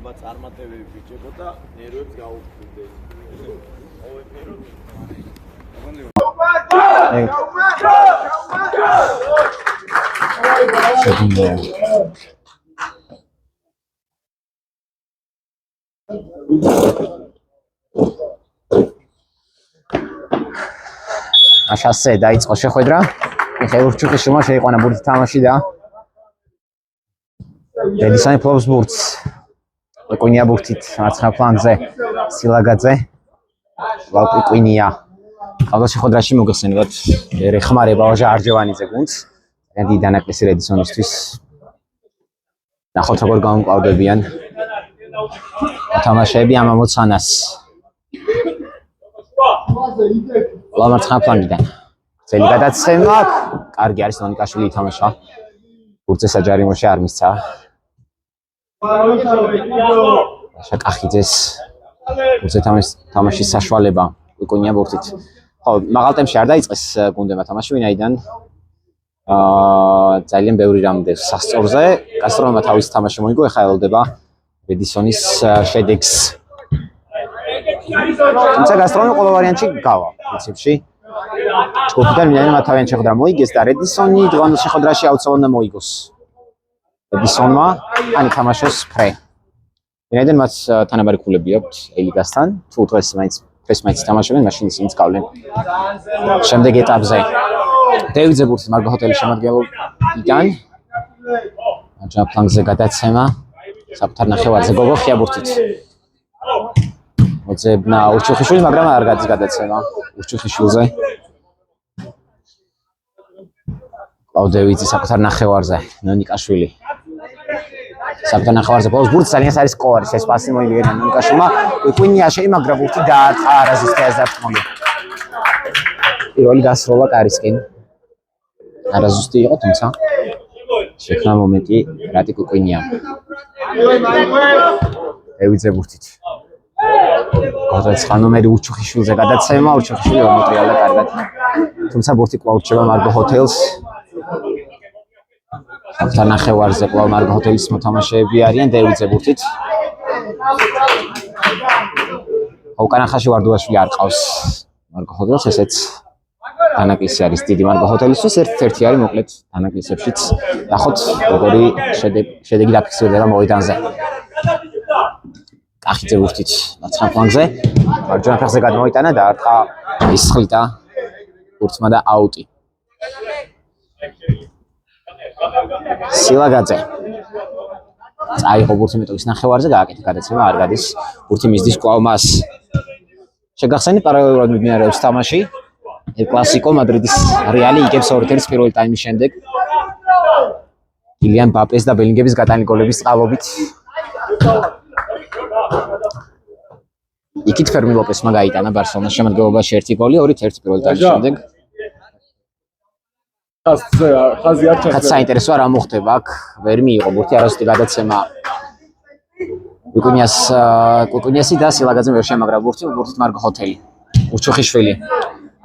აბა წარმატებები ბიჭებოდა ნერვებს გაუხდით. Așa დაიწყო შეხვედრა. მიხეილ ურჩუხიშვილმა შეიყვანა ბურთი თამაში და ედისონი ფლობს ბურთს. კვინია ბურთით მარცხენა ფლანგზე სილაგაძე. კვინია. ალბათ შეხვედრაში მოგხსენებათ ეხმარება ოჟა არჯევანიძე გუნდს. დიდი დანაკლისი ედისონისთვის. ნახოთ როგორ გამომკლავდებიან თამაშები ამ ამოცანას. მარცხენა ფლანგიდან ძელი გადაცემა, კარგი არის ნონიკაშვილი ითამაშა. ბურთზე საჯარიმოში არ მისცა. კახიძეს ბურთზე თამაშის საშუალება კვინია ბურთით. ხო, მაღალ ტემპში არ დაიწყეს გუნდებმა თამაში, ვინაიდან ძალიან ბევრი რამ დევს სასწორზე. გასტრომმა თავის თამაში მოიგო, ეხლა ელოდება ედისონის შედეგს. თუმცა გასტრომი ყველა ვარიანტში გავა პრინციპში. ჯგუფიდან ვინაიდან მათ თავიანთი შეხვედრა მოიგეს და ედისონი დღევანდელ შეხვედრაში აუცილებლად უნდა მოიგოს. ედისონმა ან ითამაშოს ფრე. ვინაიდან მათ თანაბარი ქულები აქვთ ელიგასთან, თუ დღეს მაინც ითამაშებენ, მაშინ ისინიც გავლენ შემდეგ ეტაპზე. დევიძე ბურთი მარგო ჰოტელის შემადგენლობიდან. მარჯვენა ფლანგზე გადაცემა, საკუთარ ნახევარზე გოგოხია ბურთით. მოძებნა ურჩუხიშვილს, მაგრამ არ გადის გადაცემა ურჩუხიშვილზე. კლაუდევიძე საკუთარ ნახევარზე, ნონიკაშვილი. საკუთარ ნახევარზე ბოლოს ბურთს ძალიან არის სკოარი, ეს პასი მოიგენა ნონიკაშვილმა. კვინია შეიმაგრა ბურთი და აწყა არაზუსტია დარტყმული. პირველი გასროლა კარისკენ. არაზუსტი იყო, თუმცა შექმნა მომენტი რატი კვინიამ. დევიძე ბურთით. გოდეცხა ნომერი ურჩუხიშვილზე გადაცემა, ურჩუხიშვილი მოტრიალდა კარგად. თუმცა ბურთი კვლავ რჩება მარგო ჰოტელს. საკუთარ ნახევარზე კვლავ მარგო ჰოტელის მოთამაშეები არიან დევიძე ბურთით. უკანახაში ვარდუაშვილი არ ყავს მარგო ჰოტელს, ესეც დანაკლისი არის დიდი მარგო ჰოტელისთვის, ერთ-ერთი არის მოკლედ დანაკლისებშიც. ნახოთ როგორი შედეგი დაფიქსირდება მოედანზე. კახიძე ბურთით მარცხენა ფლანგზე, მარჯვენა ფეხზე გადმოიტანა და არტყა ისხლიტა ბურთმა და აუტი. სილაგაძე წაიღო ბურთი მეტოვის ნახევარზე, გააკეთა გადაცემა, არ გადის. ბურთი მისდის კვლავ მას. შეგახსენეთ პარალელურად მიმდინარეობს თამაში. ელ კლასიკო მადრიდის რეალი იგებს 2-1 პირველი ტაიმის შემდეგ. კილიან მბაპეს და ბელინგემის გატანილი გოლების წყალობით. იქით ფერმინ ლოპესმა გაიტანა ბარსელონას შემადგენლობაში 1 გოლი, 2-1 პირველი ტაიმის შემდეგ. ხაზი საინტერესოა რა მოხდება აქ, ვერ მიიღო ბურთი, არასოდეს გადაცემა კვინიასი და სილაგაძემ ვერ შემაგრა ბურთით მარგო ჰოტელი. ურჩუხიშვილი.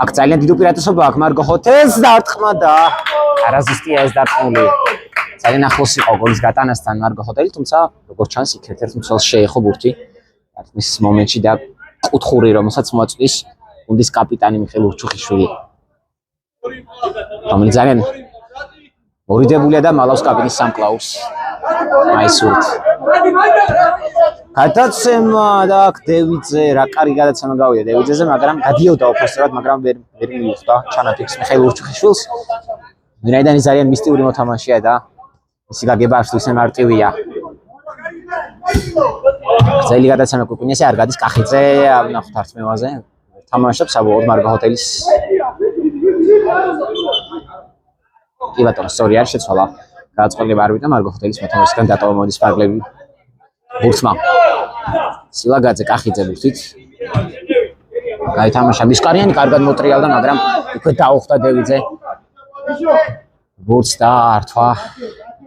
აქ ძალიან დიდი უპირატესობა აქვს მარგო ჰოტელს დარტყმა და არაზუსტია ეს დარტყმული. ძალიან ახლოს იყო გოლის გატანასთან მარგო ჰოტელი, თუმცა როგორც ჩანს იქ ერთ-ერთ მცველს შეეხო ბურთი. დარტყმის მომენტში და კუთხური რომელსაც მოაწვის გუნდის კაპიტანი მიხეილ ურჩუხიშვილი. რომელიც ძალიან მორიდებულია და მალავს კაბინის სამკლაურს მაისურით. გადაცემა და დევიძე, რა კარგი გადაცემა გავიდა დევიძეზე, მაგრამ გადიოდა ოფენსიურად, მაგრამ ვერ მიუხვდა ჩანაფიქს მიხეილ ურჩუხიშვილს. ვინაიდან ის ძალიან მისტიური მოთამაშეა და მისი გაგება არც ისე მარტივია. ძელი გადაცემა კვინიასი არ გადის, კახიძე ნახოთ ართმევაზე. თამაშობს საბოლოოდ მარგო ჰოტელის კი ბატონო, სწორი არ შეცვალა. გააწყვილება არბიტრა მარგო ჰოტელის მოთამაშისგან დატოვა მოდის ფარგლები ბურთმა. სილაგაძე კახიძე ბურთით. გაითამაშა მისკარიანი, კარგად მოტრიალდა, მაგრამ უკვე დაუხდა დევიძე. ბურთს დაართვა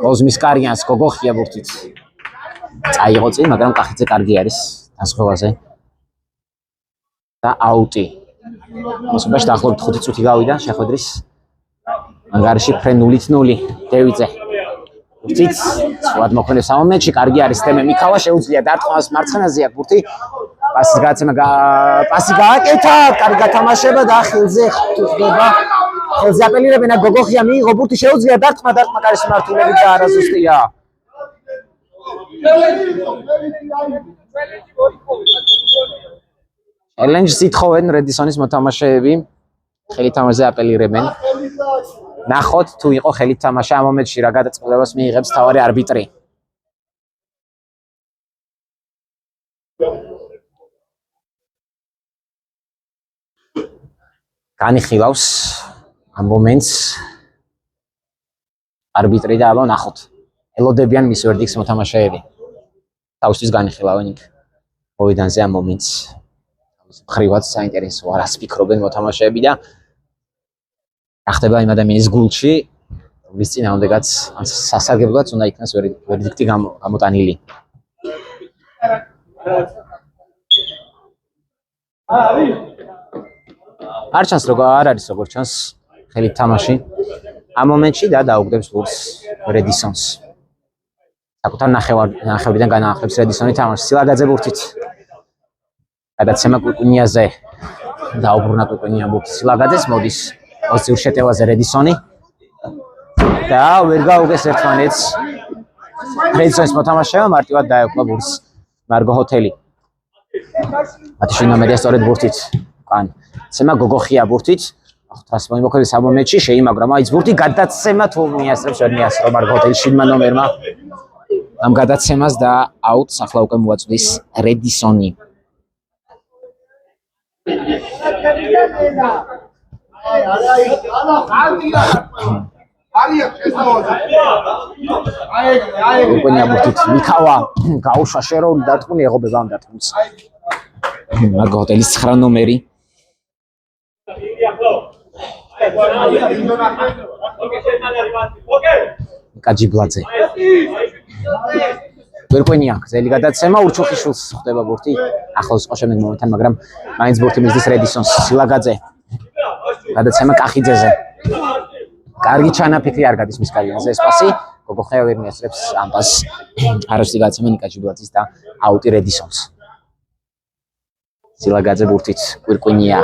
გოლს მისკარიანს, გოგოხია ბურთით. წაიღო წინ, მაგრამ კახიძე კარგი არის დასხევაზე. და აუტი. მოსობაში დაახლოებით 5 წუთი გავიდა შეხვედრის ანგარიში ფრე 0-0 დევიძე. ბურთით სწორად მოქმედებს ამ მომენტში. კარგი არის თემე მიქავა, შეუძლია დარტყმას მარცხენაზე აქ ბურთი. პასის გააცემა, პასი გააკეთა, კარგი გათამაშება და ხილზე ხდება. ხელზე აპელირებენ, გოგოხია მიიღო ბურთი, შეუძლია დარტყმა კარის მართულებით და არაზუსტია. ელენჯს ითხოვენ რედისონის მოთამაშეები, ხელით თამაშზე აპელირებენ. ნახოთ თუ იყო ხელით თამაში ამ მომენტში რა გადაწყვეტილებას მიიღებს თავარი არბიტრი. განიხილავს ამ მომენტს არბიტრი და აბა ნახოთ. ელოდებიან მის ვერდიქტს მოთამაშეები. თავისთვის განიხილავენ იქ მოვიდანზე ამ მომენტს. ხრივად საინტერესო არას ფიქრობენ მოთამაშეები და რა ხდება იმ ადამიანის გულში, ვის წინააღმდეგაც სასარგებლოც უნდა იქნას ვერდიქტი გამოტანილი. არ ჩანს არ არის როგორ ჩანს ხელით თამაში ამ მომენტში და დაუგდებს ლურს რედისონს. საკუთარ ნახევრიდან განაახლებს რედისონი თამაშს. სილაგაძე ბურთით. გადაცემა კვიკუნიაზე. დაუბრუნა კვიკუნია ბურთი სილაგაძეს, მოდის პოზიციურ შეტევაზე რედისონი. და ვერ გაუგეს ერთმანეთს. რედისონის მოთამაშეა მარტივად დაეკვლა ბურთს მარგო ჰოთელი. მათი შინომედია სწორედ ბურთით. კან ცემა გოგოხია ბურთით. ახლა მოიმოქმედებს ამ მომენტში შეიმაგრა მაინც ბურთი გადაცემა თუ მიასწრებს ვერ მიასწრო მარგო ჰოთელი შინმა ნომერმა. ამ გადაცემას და აუტს ახლა უკვე მოაწვდის რედისონი. უკენია ბურთით მიქავა გაუშვა შერეული დარტყმული ეღობება ამ დარტყმულს. მარგო ჰოტელის 9 ნომერი. კაჯიბლაძე. ვერკვენია გზელი გადაცემა ურჩუხიშვილს ხდება ბურთი ახლოს იყო შემდეგ მომენტთან, მაგრამ მაინც ბურთი მისდის რედისონს. სილაგაძე. გადაცემა კახიძეზე. კარგი ჩანაფიქრი არ გადის მის კარიერაზე ეს პასი. გოგოხია ვერ მიასწრებს ამ პასს. არასწორი გადაცემა ნიკაჯიბლაძის და აუტი რედისონს. სილაგაძე ბურთით ვერკვენია.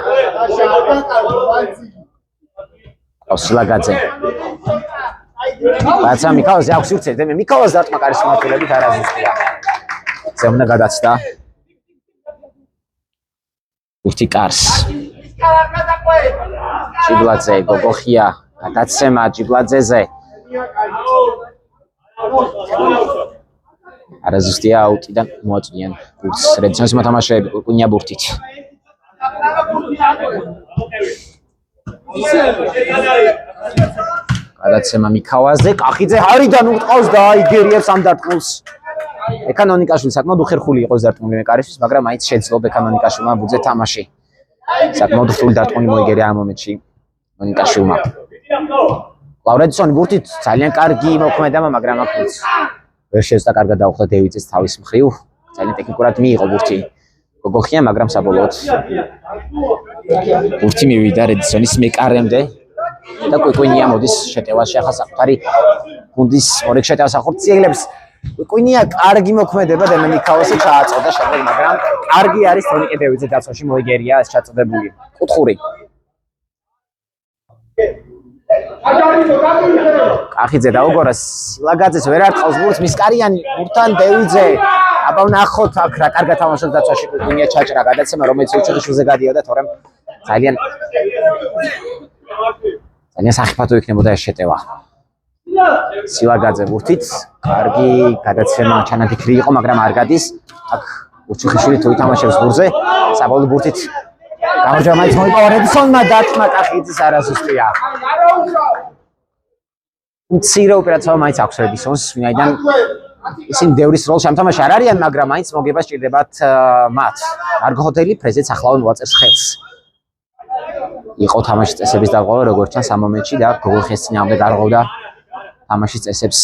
სილაგაძე. რაცა მიქავაზე აქვს ურცე, მე მიქავას დარტყმა კარის მართულებით არაზუსტია. ზემნა გადაცდა. ბურთი კარს. ჯიბლაძე, გოგოხია, გადაცემა ჯიბლაძეზე. არაზუსტია აუტიდან მოაწვდიან ბურთს რედისონის მოთამაშეები კუნია ბურთით. გადაცემა მიქავაზე, კახიძე ჰარიდან უტყავს და აიგერიებს ამ დარტყმულს. ეკანონიკაშვილი საკმაოდ უხერხული იყო დარტყმული მეკარისთვის, მაგრამ მაინც შეძლო ეკანონიკაშვილმა ბუძე თამაში. საკმაოდ რთული დარტყმული მოიგერია ამ მომენტში ეკანონიკაშვილმა. ლავრედსონი ბურთით ძალიან კარგი მოქმედება, მაგრამ აქ ვერ შეძლო კარგად დაუხდა დევიძეს თავის მხრივ. ძალიან ტექნიკურად მიიღო ბურთი გოგოხია, მაგრამ საბოლოოდ ბურთი მივიდა რედისონის მეკარემდე. და კვიკუნია მოდის შეტევაში ახლა საკუთარი გუნდის ორ შეტევას ახორციელებს. კვიკუნია კარგი მოქმედება დემენიკაოსი ჩააწოდა შემდეგ, მაგრამ კარგი არის თონიკე დევიძე დაცვაში მოიგერია ეს ჩაწოდებული. კუთხური. კახიძე დაუგორა სილაგაძეს ვერ არტყავს ბურთს მისკარიანი ბურთთან დევიძე. აბა ვნახოთ აქ რა კარგად თამაშობს დაცვაში კვიკუნია ჩაჭრა გადაცემა რომელიც უჩხიშვილზე გადიოდა, თორემ ძალიან სახიფათო იქნებოდა ეს შეტევა. სილაგაძე ბურთით, კარგი გადაცემა ჩანაფიქრი იყო, მაგრამ არ გადის. აქ უჩხიშვილი თუ ითამაშებს ბურთზე, საბოლოოდ ბურთით გამარჯვება მაინც მოიპოვა რედისონმა დარტყმა კახიძის არაზუსტია. მცირე უპირატესობა მაინც აქვს რედისონს, ვინაიდან ისინი ბევრის როლში ამ თამაში არ არიან, მაგრამ მაინც მოგება სჭირდებათ მათ. მარგო ჰოთელი ფრეზეც ახლავე მოაწერს ხელს. იყო თამაშის წესების დარღვევა, როგორც ჩანს ამ მომენტში და გოგოხიას წინააღმდეგ არღვევდა თამაშის წესებს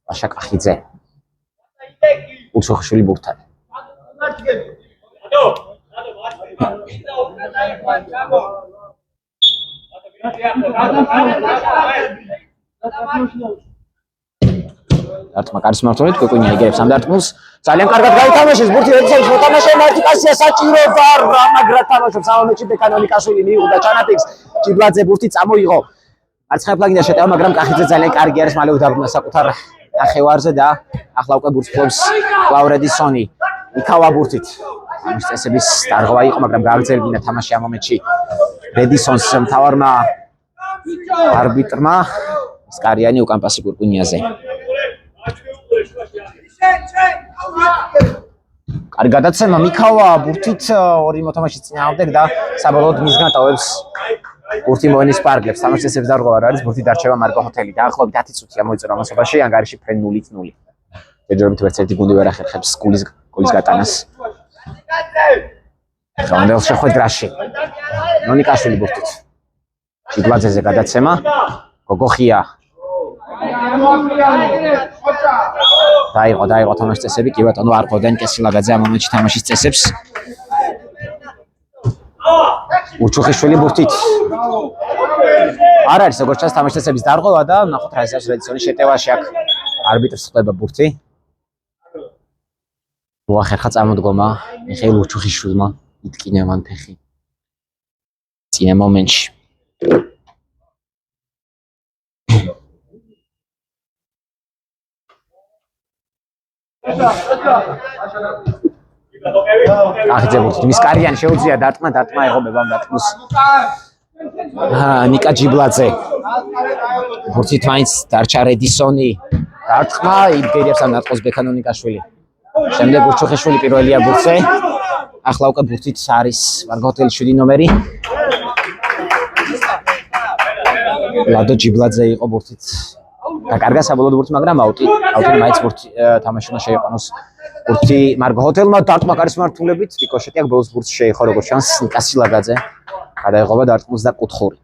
პაშა კახიძე. უჩხიშვილი ბურთთან. დარტყმა კარის მმართველობით კვიკუნია იგებს ამ დარტყმულს. ძალიან კარგად გაითამაშეს ბურთი რედისონის მოთამაშე მარტიკასია საჭირო და რამაგრად თამაშობს ამ მომენტში ბეკანონიკაშვილი მიიღო ჩანაფიქს. ჭიბლაძე ბურთი წამოიღო. მარცხენა ფლანგიდან შეტევა, მაგრამ კახიძე ძალიან კარგი არის, მალე დაბრუნდა საკუთარ ნახევარზე და ახლა უკვე ბურთს ფლობს კლავ რედისონი. იქავა ბურთით. ამის წესების დარღვა იყო, მაგრამ გააგრძელებინა თამაში ამ მომენტში. რედისონს მთავარმა არბიტრმა სკარიანი უკან პასი კურკუნიაზე. კარგი გადაცემა მიქავა ბურთით ორი მოთამაშე წინააღმდეგ და საბოლოოდ მისგან ტოვებს ბურთი მოენის პარკლებს. თამაშის წესების დარღვევა არ არის, ბურთი დარჩება მარკო ჰოთელი. დაახლოებით 10 წუთია მოიწურა ამასობაში, ანგარიში ფრენ 0-0. ჯერჯერობით ვერც ერთი გუნდი ვერ ახერხებს გოლის გატანას. რონდელ შეხვედრაში ნონიკაშვილი ბურთით. ჭიბლაძეზე გადაცემა. გოგოხია დაიღო თამაშის წესები, კი ბატონო არ ყოფდნენ კესილაგაძე ამ მომენტში თამაშის წესებს. ურჩუხიშვილი ბურთით. არ არის როგორც ჩანს თამაშის წესების დარღვევა და ნახოთ რა ისევ რედისონის შეტევაში აქ არბიტრს ხდება ბურთი. მოახერხა წამოდგომა მიხეილ ურჩუხიშვილმა, იტკინა მან ფეხი. წინა მომენტში კახიძე ბურთით მისკარიანი შეუძლია დარტყმა იღობება ამ დარტყმას. ნიკა ჯიბლაძე ბურთით მაინც დარჩა რედისონი. დარტყმა იგერებს ამ დარტყმას ბეკანონიკაშვილი. შემდეგ ურჩუხიშვილი პირველია ბურთზე. ახლა უკვე ბურთით არის მარგო ჰოთელის 7 ნომერი. ლადო ჯიბლაძე იყო ბურთით. დაკარგა საბოლოოდ ბურთი, მაგრამ აუტი მაინც ბურთი თამაშმა შეიყვანოს. ბურთი მარგო ჰოთელმა დარტყმა კარის მმართველობით, რიკოშეტი აქ ბოლოს ბურთს შეიხო როგორც ჩანს ნიკა სილაგაძე. გადაიღობა დარტყმას და კუთხური.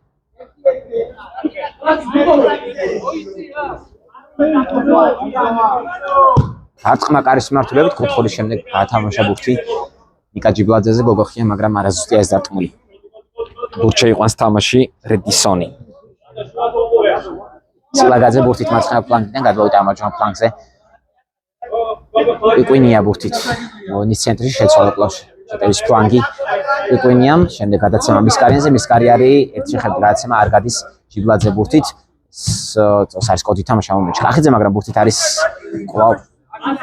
დარტყმა კარის მმართველობით, კუთხურის შემდეგ გაათამაშა ბურთი ნიკა ჯიბლაძეზე გოგოხია, მაგრამ არაზუსტია ეს დარტყმული. ბურთს შეიყვანს თამაში რედისონი. სილაგაძე ბურთით მარცხენა ფლანგიდან გადავიდა ამაჯონ ფლანგზე. კვიკუნია ბურთით მონის ცენტრში შეცვალა კლავში შეტევის ფლანგი კვიკუნიამ. შემდეგ გადაცემა მისკარიანზე, მისკარიანი ერთ შეხედვით გადაცემა არ გადის ჯიბლაძე ბურთით. წოს არის კოდი თამაშა მომენტში კახიძე, მაგრამ ბურთით არის კვლავ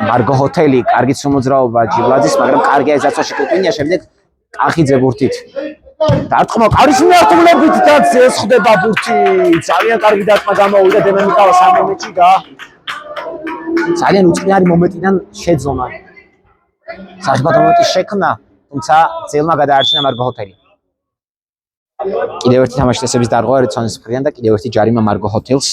მარგო ჰოთელი. კარგიც მოძრაობა ჯიბლაძის, მაგრამ კარგია ეს დაცვაში კვიკუნია. შემდეგ კახიძე ბურთით. დარტყმა კარის მმართველობით და ეს ხდება ბურთი. ძალიან კარგი დარტყმა გამოვიდა დემენიკავას ამ მომენტში და ძალიან უწყნარი მომენტიდან შეძონა სახიფათო მომენტის შექმნა, თუმცა ძელმა გადაარჩინა მარგო ჰოთელი. კიდევ ერთი თამაშის წესების დარღვევა რედისონის მხრიდან და კიდევ ერთი ჯარიმა მარგო ჰოთელს.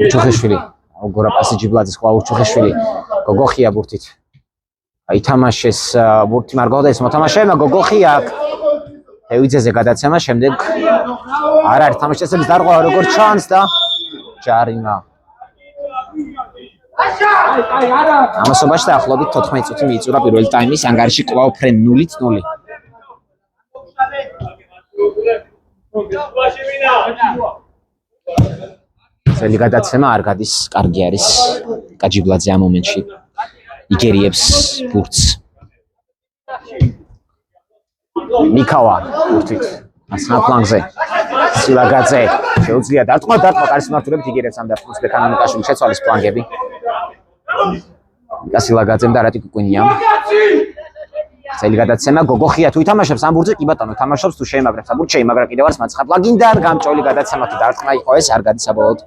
ურჩუხიშვილი გორა პასი ჯიბლაძის ყვა ურჩუხიშვილი გოგოხია ბურთით. ითამაშეს ბურთი მარგო ჰოთელის მოთამაშეებმა. გოგოხია აქ ევიძეზე გადაცემა, შემდეგ არ არის თამაშის წესების დარღვევა როგორც ჩანს და ჯარიმა. ამასობაში დაახლოებით 14 წუთი მიიწურა პირველი ტაიმის, ანგარიში კვლავ ფრენ 0-0. ძელი გადაცემა არ გადის, კარგი არის კაჯიბლაძე ამ მომენტში იგერიებს ბურთს. მიქავა ბურთით მარცხენა ფლანგზე. სილაგაძე შეუძლია დარტყმა კარის მმართველობით იგერიებს ამ დარტყმას ბეკანონიკაშვილი. შეცვალეს ფლანგები. ნიკა სილაგაძემ და რატი კვიკუნიამ. ძელი გადაცემა გოგოხია თუ ითამაშებს ამ ბურთზე, კი ბატონო თამაშობს, თუ შეიმაგრებს ამ ბურთს შეიმაგრა კიდევ არის მარცხენა ფლანგიდან გამჭოლი გადაცემა, თუ დარტყმა იყო ეს არ გადის საბოლოოდ.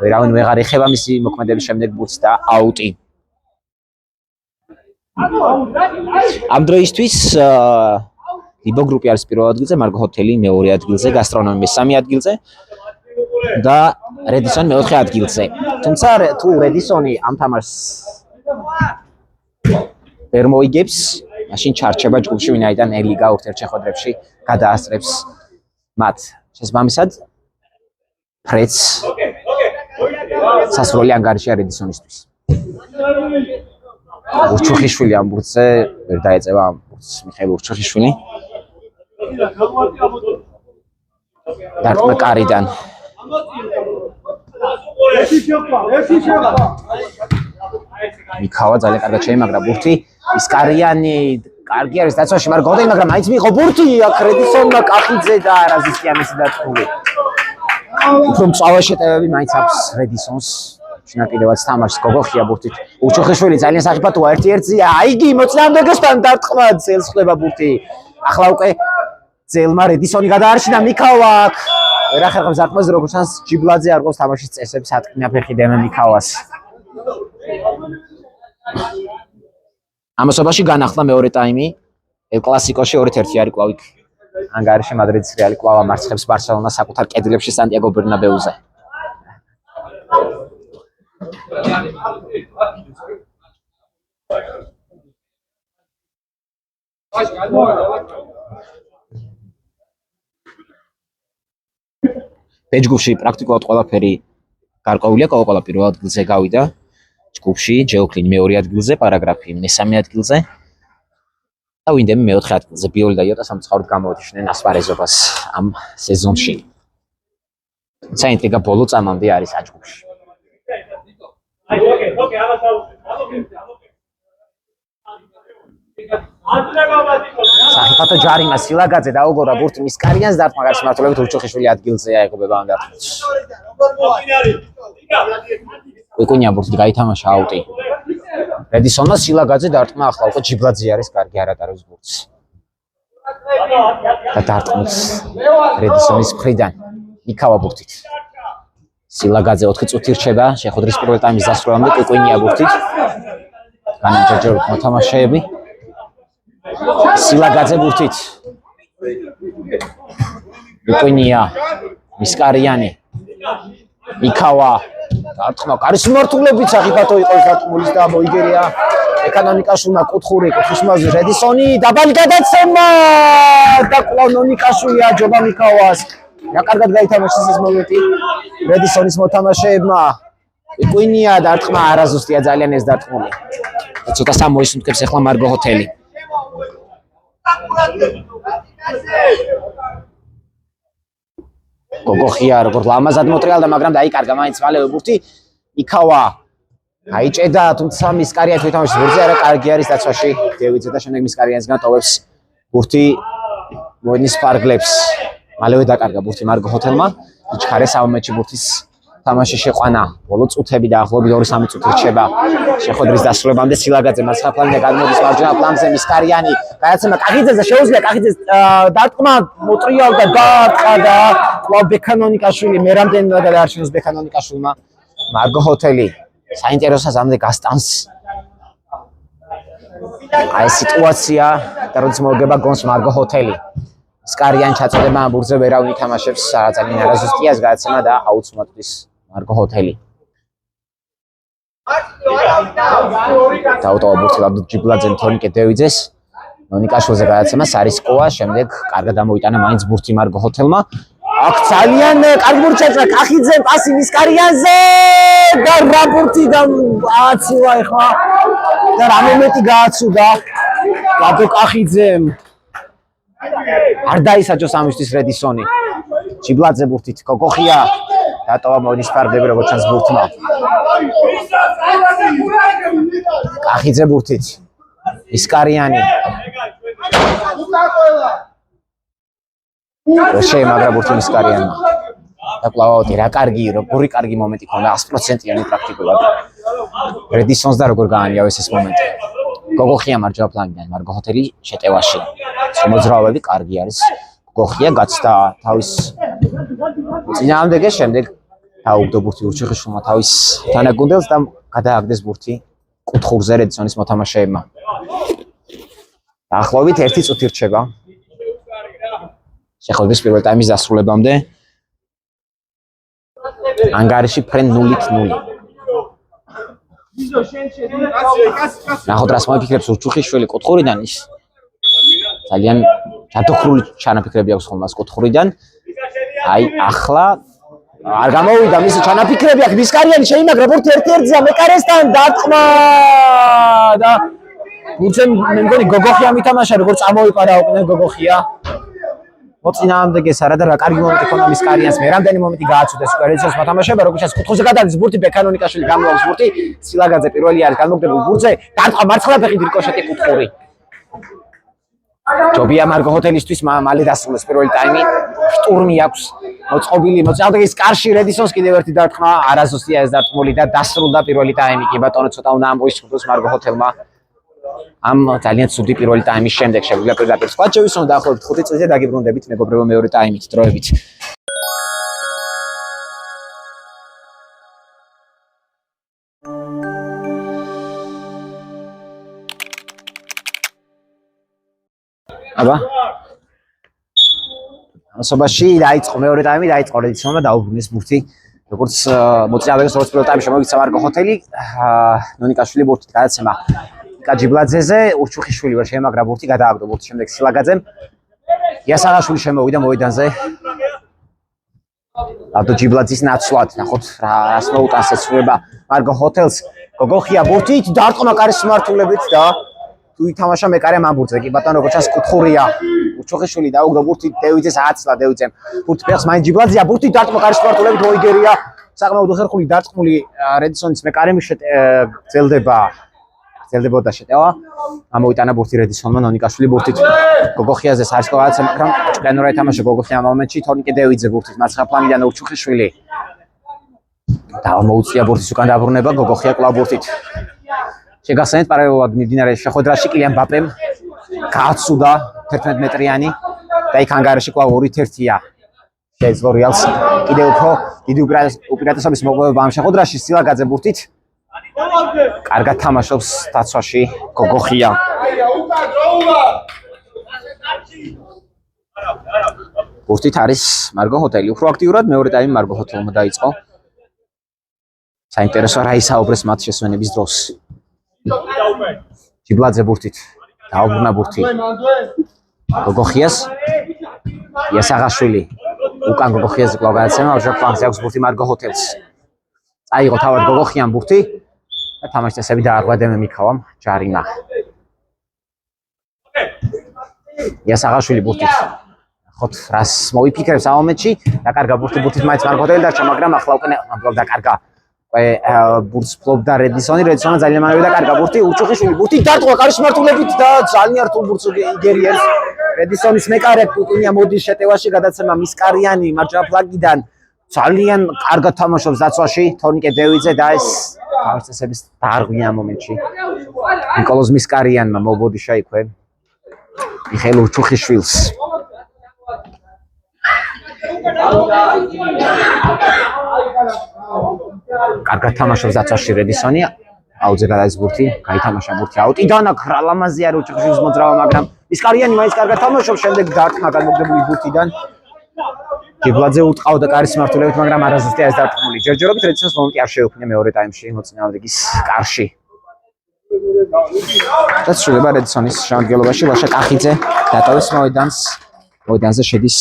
ვერავინ ვეღარ ეხება მისი მოქმედების შემდეგ ბურთს და აუტი. ამ დროისთვის იბო გრუპი არის პირველ ადგილზე, მარგო ჰოთელი მეორე ადგილზე, გასტრონომი მესამე ადგილზე და რედისონი მეოთხე ადგილზე. თუმცა თუ რედისონი ამ თამაშს ვერ მოიგებს, მაშინ ჩარჩება ჯგუფში, ვინაიდან ელიგა ურთიერთშეხვედრებში გადაასწრებს მათ. შესაბამისად, ფრეც სასროლი ანგარიშია რედისონისთვის. ურჩუხიშვილი ამ ბურთზე ვერ დაეწევა ამ ბურთს მიხეილ ურჩუხიშვილი. დარტყმა კარიდან. მიქავა ძალიან კარგად შეიმაგრა ბურთი. ისკარიანი კარგი არის დაცვაში, მაგრამ გოდენი, მაგრამ მაინც მიიღო ბურთი აქ რედისონმა კახიძე და რაზისტიანის დარტყმული. უფრო მწვავე შეტევები მაინც აქვს რედისონს. შინაკიდევაც თამაშს გოგოხია ბურთით. ურჩუხიშვილი ძალიან საფათოა 1-1-ზეა. აიგი მოწინააღმდეგესთან დარტყმა ძელს ხდება ბურთი. ახლა უკვე ძელმა რედისონი გადაარჩინა მიქავა აქ. ვერ ახერხებს დარტყმაზე როგორც ჩანს ჯიბლაძე არ ყავს თამაშის წესებს ატკნა ფეხი დემე მიქავას. ამასობაში განახლა მეორე ტაიმი. ელ კლასიკოში 2-1 არის კვლავ იქ. ანგარიში მადრიდის რეალი კვლავ ამარცხებს ბარსელონას საკუთარ კედლებში სანტიაგო ბერნაბეუზე. ჯგუფში პრაქტიკულად ყველაფერი გარკვეულია, კოკოლა პირველ ადგილზე გავიდა. ჯგუფში ჯეოკლინი მეორე ადგილზე, პარაგრაფი მესამე ადგილზე. და ვინდემი მეოთხე ადგილზე. ბიოლი და იოტა სამწუხაროდ გამოუჩნდნენ ასპარეზობას ამ სეზონში. საინტრიგა ბოლო წამამდე არის აჯგუფში. საფათო ჯარიმა სილაგაძე დაუგორა ბურთი მისკარიანს დარტყმა გასმართულებით ურჩუხიშვილი ადგილზეა ეგობება ამ დარტყმას. ეკონია ბურთი გაითამაშა აუტი. რედისონმა სილაგაძე დარტყმა ახლა უკვე ჯიბლაძე არის კარგი არატარებს ბურთს. და დარტყმის რედისონის მხრიდან მიქავა ბურთით. სილაგაძე 4 წუთი რჩება შეხვედრის პირველ ტაიმის დასრულამდე ეკონია ბურთით. განაჯერჯეროთ მოთამაშეები. სილაგაძე ბურთით. ეკონია მისკარიანი. მიქავა დარტყმა კარის მართულებით საფათო იყო დარტყმულის და მოიგერია ეკონომიკაშულმა კუთხური კუთხისმაზე რედისონი დაბალი გადაცემა და კლონონიკაშვილი აჯობა მიქავას. რა კარგად გაითამაშეს ეს მომენტი რედისონის მოთამაშეებმა. ეკონია დარტყმა არაზუსტია ძალიან ეს დარტყმული. ცოტა სამოისუნთქებს ახლა მარგო ჰოთელი. გოგოხია როგორ ლამაზად მოტრიალდა, მაგრამ დაიკარგა მაინც მალევე ბურთი. მიქავა აიჭედა, თუმცა მისკარიანი თვითონში ბურთზე არა კარგი არის დაცვაში. დევიძე და შემდეგ მისკარიანისგან ტოვებს ბურთი მოენის ფარგლებს. მალევე დაკარგა ბურთი მარგო ჰოთელმა. იჩქარეს ამ მატჩში ბურთის თამაში შეყვანა. ბოლო წუთები დაახლოებით 2-3 წუთი რჩება შეხვედრის დასრულებამდე. სილაგაძე მარცხენა ფლანგზე გადმოდის მარჯვენა ფლანგზე მისკარიანი. გადაცემა კახიძეზე შეუძლია კახიძეს დარტყმა მოტრიალდა და კვლავ ბექანონიკაშვილი მე რამდენად გადაარჩინოს ბექანონიკაშვილმა. მარგო ჰოთელი საინტერესო ზამთრამდე გასტანს. აი სიტუაცია და როდის მოგება გონს მარგო ჰოთელი. სკარიან ჩაწოდება ამ ბურთზე ვერავინ ითამაშებს, ძალიან არაზუსტია ეს გადაცემა და აუც მოწვის მარგო ჰოთელი. დაუტოვა ბურთი ჯიბლაძემ თორნიკე დევიძეს. ნონიკაშვილზე გადაცემა სარისკოა, შემდეგ კარგად ამოიტანა მაინც ბურთი მარგო ჰოთელმა. აქ ძალიან კარგი ბურთი შეჭრა კახიძემ პასი მისკარიანზე და რა ბურთი გააცილა ახლა და რა მომენტი გააცუდა ლადო კახიძემ. არ დაისაჯოს ამისთვის რედისონი. ჯიბლაძე ბურთით გოგოხია დატოვა მოდის ფარგლები როგორც ჩანს ბურთმა. კახიძე ბურთით. ისკარიანი. შეიმაგრა ბურთი ისკარიანმა. და კვლავ რა კარგი, როგორი კარგი მომენტი ქონდა 100%-იანი პრაქტიკულად. რედისონს და როგორ გაანიავეს ეს მომენტი. გოგოხია მარჯვენა ფლანგიდან მარგო ჰოთელი შეტევაში. მოძრაობები კარგი არის. გოგოხია გაცდა თავის წინააღმდეგეს, შემდეგ დაუგდო ბურთი ურჩუხიშვილმა თავის თანაგუნდელს და გადააგდეს ბურთი კუთხურზე რედისონის მოთამაშეებმა. დაახლოებით 1 წუთი რჩება შეხვედრის პირველ ტაიმის დასრულებამდე. ანგარიში ფრენ 0-0. ნახოთ რას მოიფიქრებს ურჩუხიშვილი კუთხურიდან ის. ძალიან ჯადოქრული ჩანაფიქრები აქვს ხოლმე კუთხურიდან. აი ახლა არ გამოვიდა მისი ჩანაფიქრები აქ მისკარიანი შეიმაგრა ბურთი ერთ-ერთზეა მეკარესთან დარტყმა და ბურთზე მე მგონი გოგოხია მითამაშა როგორც წამოიყარა უკვე გოგოხია მოწინააღმდეგეს არა და რა კარგი მომენტი ქონდა მისკარიანს მე რამდენი მომენტი გააცუდეს უკვე რეცეს მოთამაშეება როგორც კუთხეზე გადადის ბურთი ბექანონიკაშვილი გამოაქვს ბურთი სილაგაძე პირველი არის განმოგდებულ ბურთზე დარტყმა მარცხენა ფეხით რიკოშეტი კუთხური ჯობია მარგო ჰოთელისთვის მალე დასრულეს პირველი ტაიმი შტურმი აქვს მოწყობილი მოწინააღმდეგის კარში რედისონს კიდევ ერთი დარტყმა არაზუსტია ეს დარტყმული და დასრულდა პირველი ტაიმი კი ბატონო ცოტა უნდა ამოისწროს მარგო ჰოთელმა ამ ძალიან ცუდი პირველი ტაიმის შემდეგ შეგვიძლია პირდაპირ სკვად შევისვენოთ დაახლოებით 5 წუთზე დაგიბრუნდებით მეგობრებო მეორე ტაიმით დროებით აბა ასობაში დაიწყო მეორე ტაიმი დაიწყო რედისონმა დაუბრუნეს ბურთი როგორც მოწინააღმდეგეს როგორც პირველ ტაიმში მოიქცა მარგო ჰოთელი ნონიკაშვილი ბურთით გადაცემა კაჯიბლაძეზე ურჩუხიშვილი ვერ შეემაგრა ბურთი გადააგდო ბურთი შემდეგ სილაგაძემ იასაღაშვილი შემოვიდა მოედანზე ავტო ჯიბლაძის ნაცვლად ნახოთ რას მოუტანს ეცვლება მარგო ჰოთელს გოგოხია ბურთით დარტყმა კარის მართულებით და თუ ითამაშა მეკარე მამბურთზე კი ბატონო როგორც ჩანს კუთხურია ურჩუხიშვილი დაუგდო ბურთი დევიძეს აცლა დევიძემ ბურთი ფეხს მაინც ჯიბლაძეა ბურთი დარტყმა კარის მართულებით როიგერია საკმაოდ ხერხული დარტყმული რედისონის მეკარემი გრძელდებოდა შეტევა ამოიტანა ბურთი რედისონმა ნონიკაშვილი ბურთით გოგოხიაზეს არის ყოველაცა მაგრამ ჭკენ რა ითამაშა გოგოხია მომენტში თორნიკე დევიძე ბურთით მარცხენა ფლანგიდან ურჩუხიშვილი და მოუწია ბურთის უკან დაბრუნება გოგოხია კვლავ ბურთით შეგახსენეთ პარალელურად მიმდინარე შეხვედრაში კილიან მბაპემ გააცუდა 11 მეტრიანი და იქ ანგარიში კვლავ 2-1-ია შეეძლო რეალს კიდევ უფრო დიდი უპირატესობის მოპოვება ამ შეხვედრაში სილაგაძე ბურთით კარგად თამაშობს დაცვაში გოგოხია ბურთით არის მარგო ჰოთელი უფრო აქტიურად მეორე ტაიმი მარგო ჰოთელმა დაიწყო საინტერესო რა ისაუბრეს მათ შესვენების დროს ჯიბლაძე ბურთით დაუბრუნა ბურთი გოგოხიას იასაღაშვილი უკან გოგოხიაზე კვლავ გადაცემა ოჯახ ფლანგზე აქვს ბურთი მარგო ჰოთელს წაიღო თავად გოგოხიან ბურთი და თამაშწესები დააღვადემ მიქავამ ჯარიმა იასაღაშვილი ბურთით ხოთ რას მოიფიქრებს ამ მომენტში დაკარგა ბურთით მაინც მარგო ჰოთელი დარჩა მაგრამ ახლა უკვე ნამდვილად დაკარგა ბურთს ფლობდა რედისონი ძალიან მალევე დაკარგა ბურთი ურჩუხიშვილი ბურთი დარტყმა კარის მართულებით და ძალიან რთულ ბურთს იგერიებს რედისონის მეკარე კუკინია მოდის შეტევაში გადაცემა მისკარიანი მარჯვენა ფლანგიდან ძალიან კარგად თამაშობს დაცვაში თორნიკე დევიძე და ეს თავისწესების დარღვია ამ მომენტში ნიკოლოზ მისკარიანმა მობოდიშა იქვე მიხეილ ურჩუხიშვილს კარგად თამაშობს დაცვაში რედისონი აუძე გადადის ბურთი გაითამაშა ბურთი აუტიდან აქ რა ლამაზია ურჩუხიშვილის მოძრაობა მაგრამ მისკარიანი მაინც კარგად თამაშობს შემდეგ დარტყმა განმოგდებული ბურთიდან ჯიბლაძე უტყავდა კარის მართულებით მაგრამ არაზუსტია ეს დარტყმული ჯერჯერობით რედისონს მომენტი არ შეუქმნა მეორე ტაიმში მოწინააღმდეგის კარში დასრულება რედისონის შემადგენლობაში ლაშა კახიძე დატოვეს მოედანზე შედის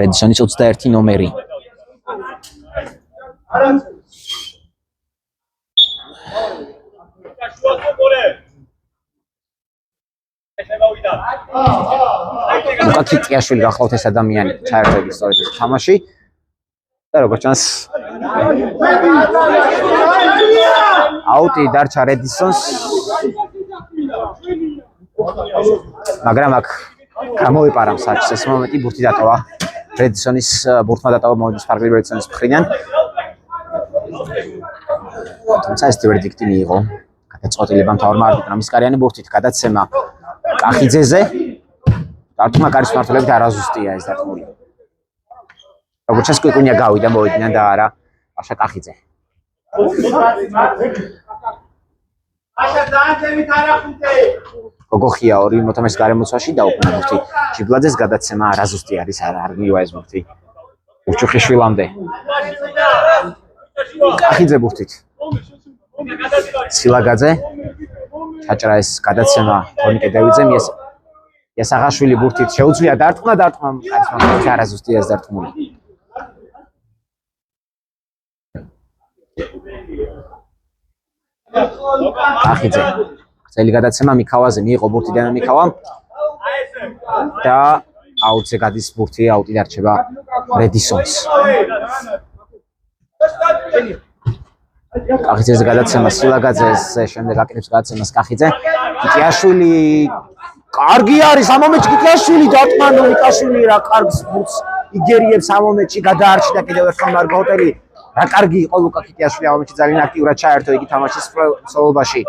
რედისონის 21 ნომერი ლუკა კიტიაშვილი გახლავთ ეს ადამიანი ჩაერთვების სწორედ ეს თამაში და როგორც ჩანს აუტი დარჩა რედისონს მაგრამ აქ გამოიპარა საჭს ეს მომენტი ბურთი დატოვა რედისონის ბურთმა დატოვა მოედის ფარგლი რედისონის მხრიდან თუმცა ეს ვერდიქტი მიიღო გადაწყვეტილება მთავარმა არბიტრმა მისკარიანი ბურთით გადაცემა კახიძეზე დარტყმა კარის მართულებით არაზუსტია ეს დარტყმული როგორც ჩანს კუკუნია გავიდა მოედნიდან და არა ლაშა კახიძე გოგოხია ორი მოთამაშის გარემოცვაში დაუბრუნა ბურთი ჯიბლაძეს გადაცემა არაზუსტი არის არ მივა ეს ბურთი ურჩუხიშვილამდე კახიძე ბურთით სილაგაძე ჩაჭრა ეს გადაცემა თორნიკე დევიძემ იასაღაშვილი ბურთით შეუძლია დარტყმა კარის მართულებით არაზუსტია ეს დარტყმული კახიძე. გრძელი გადაცემა მიქავაზე მიიღო ბურთიდან მიქავამ და აუტზე გადის ბურთი, აუტი დარჩება რედისონს. კახიძეს გადაცემა სილაგაძეს, შემდეგ აკეთებს გადაცემას კახიძე. კიტიაშვილი კარგი არის ამ მომენტში კიტიაშვილი დატმა ნონიკაშვილი რა კარგს ბურთს იგერიებს ამ მომენტში გადაარჩინა კიდევ ერთხელ მარგოჰოტელი. რა კარგი იყო ლუკა კიტიაშვილი ამ მომენტში ძალიან აქტიურად ჩაერთო იგი თამაშის მსვლელობაში.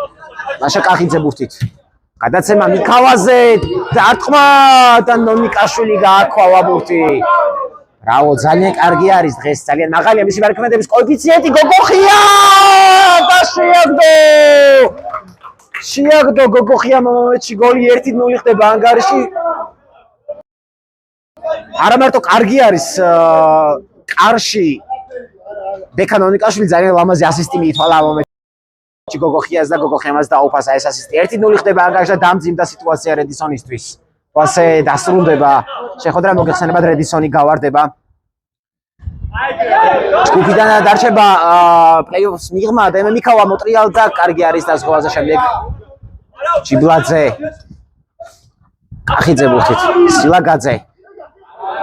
მაშა კახიძე ბურთით. გადაცემა მიქავაზე დარტყმა და ნონიკაშვილი გააქვა ბურთი. რავო ძალიან კარგი არის დღეს ძალიან მაღალია მისი მარქმედების კოეფიციენტი გოგოხია და შეაგდო გოგოხია მომენტში გოლი 1-0 ხდება ანგარიში. არა მარტო კარგი არის კარში ბექა ნონიკაშვილი ძალიან ლამაზი ასისტი მიითვალა ამ მომენტში გოგოხიას და გოგოხიამაც დაუფასა ეს ასისტი 1-0 ხდება ანგარიში და დამძიმდა სიტუაცია რედისონისთვის. ასე დასრულდება შეხვედრა მოგეხსენებათ რედისონი გავარდება. ჯგუფიდან დარჩება პლეიოფს მიღმა და მიქავა მოტრიალდა კარგი არის დასგავაზე შემდეგ ჯიბლაძე კახიძე ბურთით სილაგაძე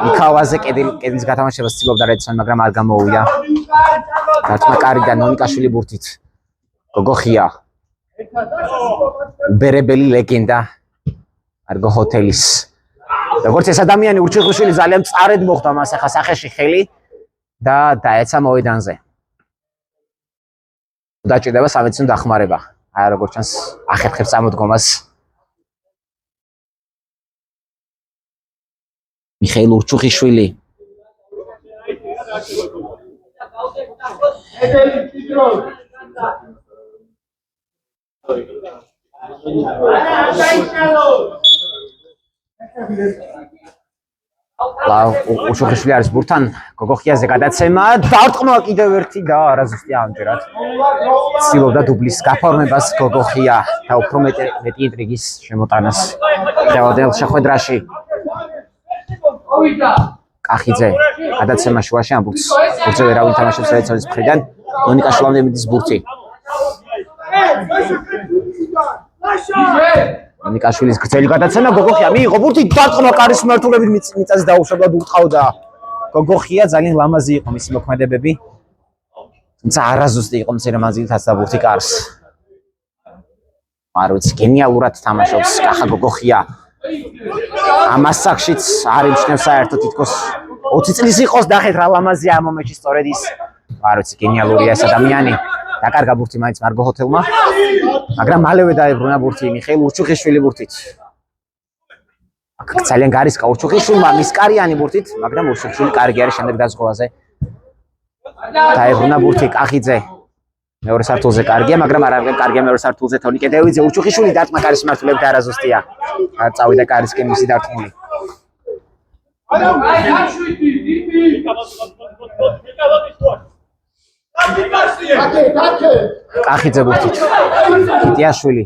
მიქავაზე კედლის გათამაშებას ცდილობდა რედისონი მაგრამ არ გამოუვიდა. დარტყმა კარი და ნონიკაშვილი ბურთით გოგოხია უბერებელი ლეგენდა მარგოჰოტელის. როგორც ეს ადამიანი ურჩიხუშვილი ძალიან მწარედ მოხდა მას ახლა სახეში ხელი და დაეცა მოედანზე. დაჭირდება სამედიცინო დახმარება. აი როგორც ჩანს ახერხებს წამოდგომას. მიხეილ ურჩიხუშვილი ურჩიხუშვილი არის ბურთთან გოგოხიაზე გადაცემა დარტყმა კიდევ ერთი და არაზუსტია ამჯერად. ცდილობდა დუბლის გაფორმებას გოგოხია და უფრო მეტი ინტრიგის შემოტანას დღევანდელ შეხვედრაში. კახიძე გადაცემა შუაში ამ ბურთზე ვერავინ თამაშობს რედისონის მხრიდან. ნონიკაშვილამდე მიდის ბურთი. ნონიკაშვილის გრძელი გადაცემა გოგოხია მიიღო ბურთი დარტყმა კარის მმართველობით მიწაზე დაუშვებლად უტყავდა. გოგოხია ძალიან ლამაზი იყო მისი მოქმედებები. თუმცა არაზუსტი იყო მცირე მანძილით აცდა ბურთი კარს. არ ვიცი გენიალურად თამაშობს კახა გოგოხია. ამას საკშიც არ იმჩნევს საერთოდ თითქოს 20 წლის იყოს ნახეთ რა ლამაზია ამ მომენტში სწორედ ის. არ ვიცი გენიალურია ეს ადამიანი. დაკარგა ბურთი მაინც მარგოჰოტელმა მაგრამ მალევე დაებრუნა ბურთი მიხეილ ურჩიხუშვილი ბურთით. ძალიან გარისკა ურჩიხუშვილმა მისკარიანი ბურთით მაგრამ ურჩიხუშვილი კარგი არის შემდეგ დაზღვაზე. დაებრუნა ბურთი კახიძე მეორე სართულზე კარგია მაგრამ არ არის კარგია მეორე სართულზე თონი კედევიძე ურჩიხუშვილი დარტყმა კარის მმართველობით არაზუსტია. არ წავიდა კარისკენ მისი დარტყმული. კახიძე ბურთით კიტიაშვილი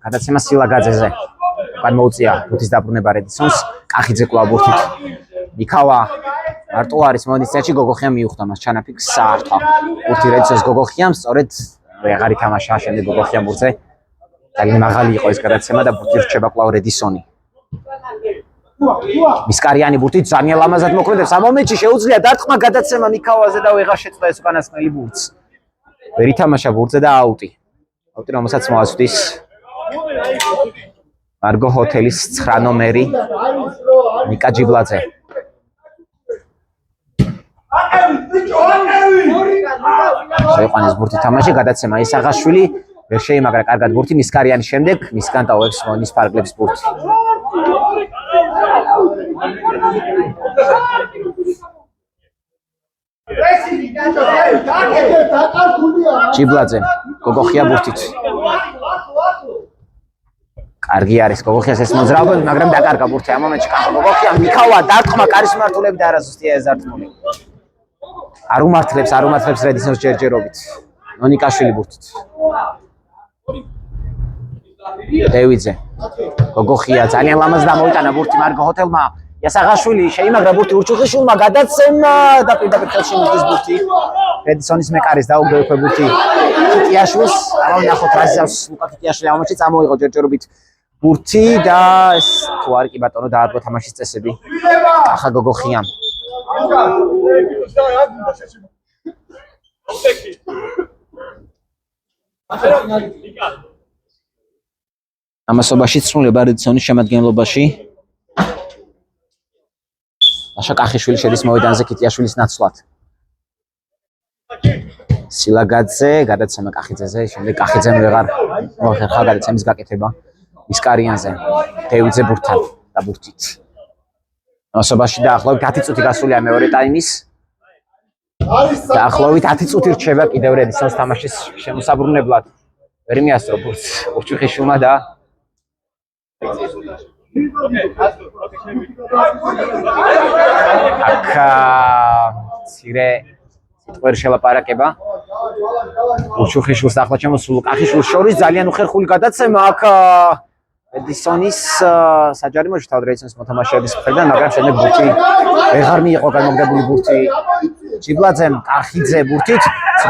გადაცემა სილაგაძეზე უკან მოუწია ბურთის დაბრუნება რედისონს. კახიძე კვლავ ბურთით მიქავა მარტო არის მონიციაში გოგოხიამ მიუხვდა მას ჩანაფიქს საარტყა ბურთი რედისონს გოგოხიამ სწორედ ვეღარ ითამაშა შემდეგ გოგოხიამ ბურთზე. ძალიან მაღალი იყო ეს გადაცემა და ბურთი რჩება კვლავ რედისონი. მისკარიანი ბურთით ძალიან ლამაზად მოქმედებს ამ მომენტში შეუძლია დარტყმა გადაცემა მიქავაზე და ვეღარ შეწყდა ეს უკანასკნელი ბურთს. ვერ ითამაშა ბურთზე და აუტი რომელსაც მოასვდის მარგოჰოტელის 9 ნომერი ნიკა ჯიბლაძე. შეიყვანეს ბურთი თამაში გადაცემა ისაღაშვილი ვერ შეიმაგრა კარგად ბურთი მისკარიანის შემდეგ მისგან ტოვებს მონის ფარგლებს ბურთი. ჯიბლაძე გოგოხია ბურთით კარგი არის გოგოხიას ეს მოძრაობა მაგრამ დაკარგა ბურთი ამ მომენტში გოგოხია მიქავა დარტყმა კარის მმართველობით და არაზუსტია ეს დარტყმული. არ უმართლებს რედისონს ჯერჯერობით. ნონიკაშვილი ბურთით დევიძე გოგოხია ძალიან ლამაზ დამოიტანა ბურთი მარგოჰოტელმა. იასაღაშვილი შეიმაგრა ბურთი ურჩიხუშვილმა გადაცემა და პირდაპირ ხელში მიდის ბურთი. რედისონის მეკარის დაუგდო ბურთი კიტიაშვილს, არავინ ნახოთ რა ზავს ლუკა კიტიაშვილი ამ მომენტში წამოიღო ჯერჯერობით ბურთი და ეს თუ არ კი ბატონო დაადგა თამაშის წესები. ახლა გოგოხიამ. ამასობაში ცნულება რედისონის შემადგენლობაში. აშა კახიშვილი შედის მოედანზე კიტიაშვილის ნაცვლად. სილაგაძე გადაცემა კახიძეზე, შემდეგ კახიძემ ვეღარ მოახერხა გადაცემის გაკეთება მისკარიანზე, დევიძე ბურთთან და ბურთით. ამასობაში დაახლოებით 10 წუთი გასულია მეორე ტაიმის. დაახლოებით 10 წუთი რჩება კიდევ რედისონს თამაშის შემოსაბრუნებლად. ვერ მიასწრო ბურთს ურჩხიშვილმა და აკა ცირე სიტყვერი შელაპარაკება ურჩხიშვილს ახლა შემოსულ კახიშვილს შორის ძალიან უხერხული გადაცემა აქ ედისონის საჯარიმოში თავად რედისონის მოთამაშეების მხრიდან, მაგრამ შემდეგ ბურთი ვეღარ მიიღო განმოგდებული ბურთი ჭიბლაძემ კახიძე ბურთით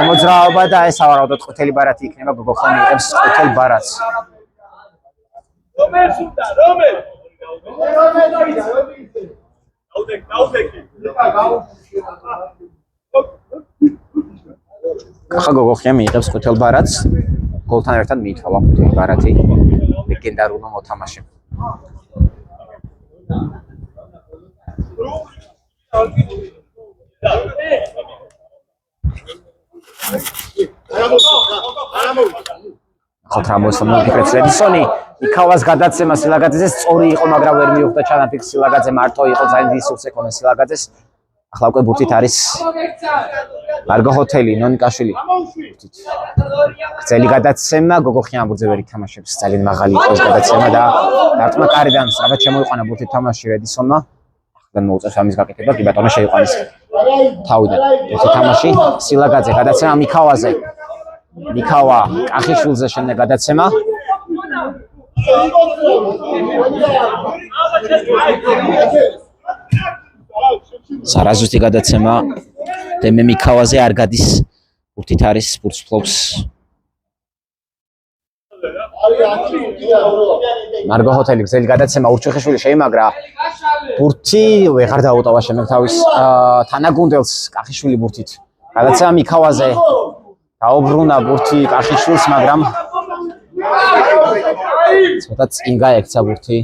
მოძრაობა და ეს ავარაუდოდ ყვითელი ბარათი იქნება გოგოხანი იღებს ყვითელ ბარათს ახლა გოგოხანი იღებს ყვითელ ბარათს გოლთან ერთად მიითვალა ყვითელი ბარათი ლეგენდარული მოთამაშე ხოთრა მოსამოფიქრებს ედისონი იქავას გადაცემა სილაგაძეს სწორი იყო მაგრამ ვერ მიუხვდა ჩანაფიქს სილაგაძე მარტო იყო ძალიან დიდი სურს ეკონა სილაგაძეს ახლა უკვე ბურთით არის მარგო ჰოთელი ნონიკაშვილი გრძელი გადაცემა გოგოხიან ბურთზე ვერ ითამაშებს ძალიან მაღალი იყო ეს გადაცემა და დარტყმა კარიდან სწრაფად შემოიყვანა ბურთით თამაში ედისონმა ახლა მოუწევს ამის გაკეთება კი ბატონო შეიყვანის თავიდან ერთი თამაში სილაგაძე გადაცემა მიქავაზე მიქავა კახიშვილზე შემდეგ გადაცემა სარაზუსტი გადაცემა დემე მიქავაზე არ გადის ბურთით არის ბურთს ფლობს მარგო ჰოთელი გზელი გადაცემა ურჩხიშვილი შეიმაგრა ბურთი ვეღარ დაუტოვა შემდეგ თავის თანაგუნდელს კახიშვილი ბურთით გადაცემა მიქავაზე დაუბრუნა ბურთი კახიშვილს მაგრამ ცოტა წინ გაექცა ბურთი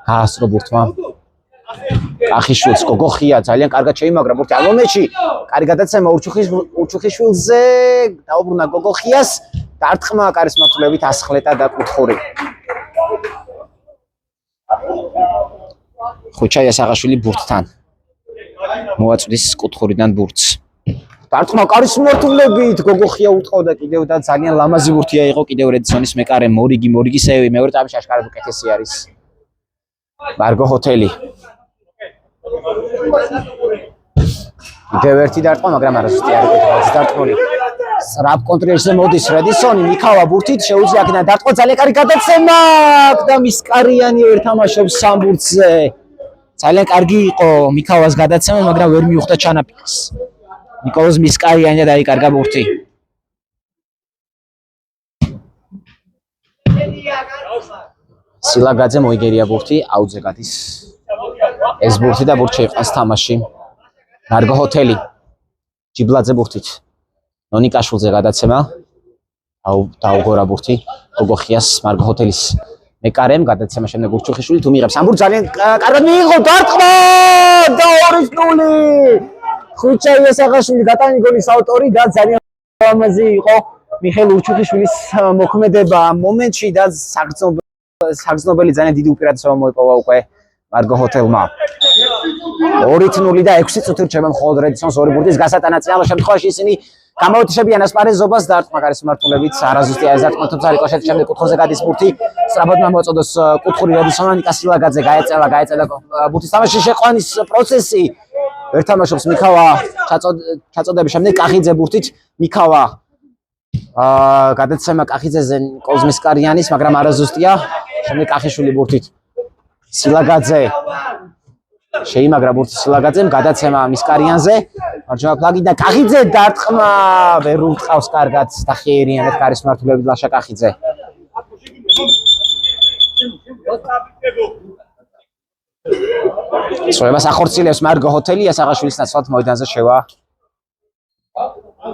გაასწრო ბურთმა კახიშვილს გოგოხია ძალიან კარგად შეიმაგრა ბურთი ამ მომენტში კარგი გადაცემა ურჩხიშვილზე დაუბრუნა გოგოხიას დარტყმა კარის მართულებით ასხლეტა და კუთხური ხუჩა იასაღაშვილი ბურთთან მოაწვდის კუთხურიდან ბურთს დარტყმა კარის მართულებით გოგოხია უტყავდა კიდევ და ძალიან ლამაზი ბურთია იყო კიდევ რედისონის მეკარე მორიგისევი მეორე ტაიმში აშკარად უკეთესი არის მარგო ჰოთელი კიდევ ერთი დარტყმა მაგრამ არასუსტი არის დარტყმული სწრაფ კონტროლზე მოდის რედისონი მიქავა ბურთით შეუძლია აქედან დარტყმა ძალიან კარგი გადაცემა და მისკარიანი ვერ თამაშობს სამ ბურთზე ძალიან კარგი იყო მიქავას გადაცემა მაგრამ ვერ მიუხვდა ჩანაფიქს ნიკოლოზ მისკარიანი დაიკარგა ბურთი სილაგაძე მოიგერია ბურთი აუძე გადის ეს ბურთი და ბურთი შეიყვანს თამაში მარგო ჰოთელი ჯიბლაძე ბურთით ნონიკაშვილზე გადაცემა დაუგორა ბურთი გოგოხიას მარგო ჰოთელის მეკარემ გადაცემა შემდეგ ურჩხიშვილი თუ მიიღებს ამ ბურთს ძალიან კარგად მიიღო დარტყმა და 2-0 ხუჩა იასაღაშვილი გატანი გოლის ავტორი და ძალიან ლამაზი იყო მიხეილ ურჩხიშვილის მოქმედება ამ მომენტში და საგრძნობელი ძალიან დიდი უპირატესობა მოიპოვა უკვე მარგო ჰოთელმა 2-0 და 6 წუთი რჩება მხოლოდ რედისონს ორი ბურთის გასატანად ამ შემთხვევაში ისინი გამოვთიშებიან ასპარეზობას და არტყმაკარის მართულებით არაზუსტი აზარტყმა თუმცა რიკოშეტის შემდეგ კუთხეზე გადის ბურთი სწრაფად მოაწოდოს კუთხური რედისონმა ნიკასილაგაძე გაეწელა ბურთის თამაში შეყვანის პროცესი ვერ თამაშობს მიქავა ჩაწოდების შემდეგ კახიძე ბურთით მიქავა გადაცემა კახიძეზე ნიკოლოზ მისკარიანის მაგრამ არაზუსტია შემდეგ კახიშვილი ბურთით სილაგაძე შეიმაგრა ბურთი სილაგაძემ, გადაცემა მისკარიანზე, მარჯვენა ფლანგი და კახიძე დარტყმა, ვერ უტყავს კარგად და ხიერიანად კარის მმართველობით ლაშა კახიძე. სწორებას ახორციელებს მარგო ჰოთელი, ასაღაშვილის ნაცვლად მოედანზე შევა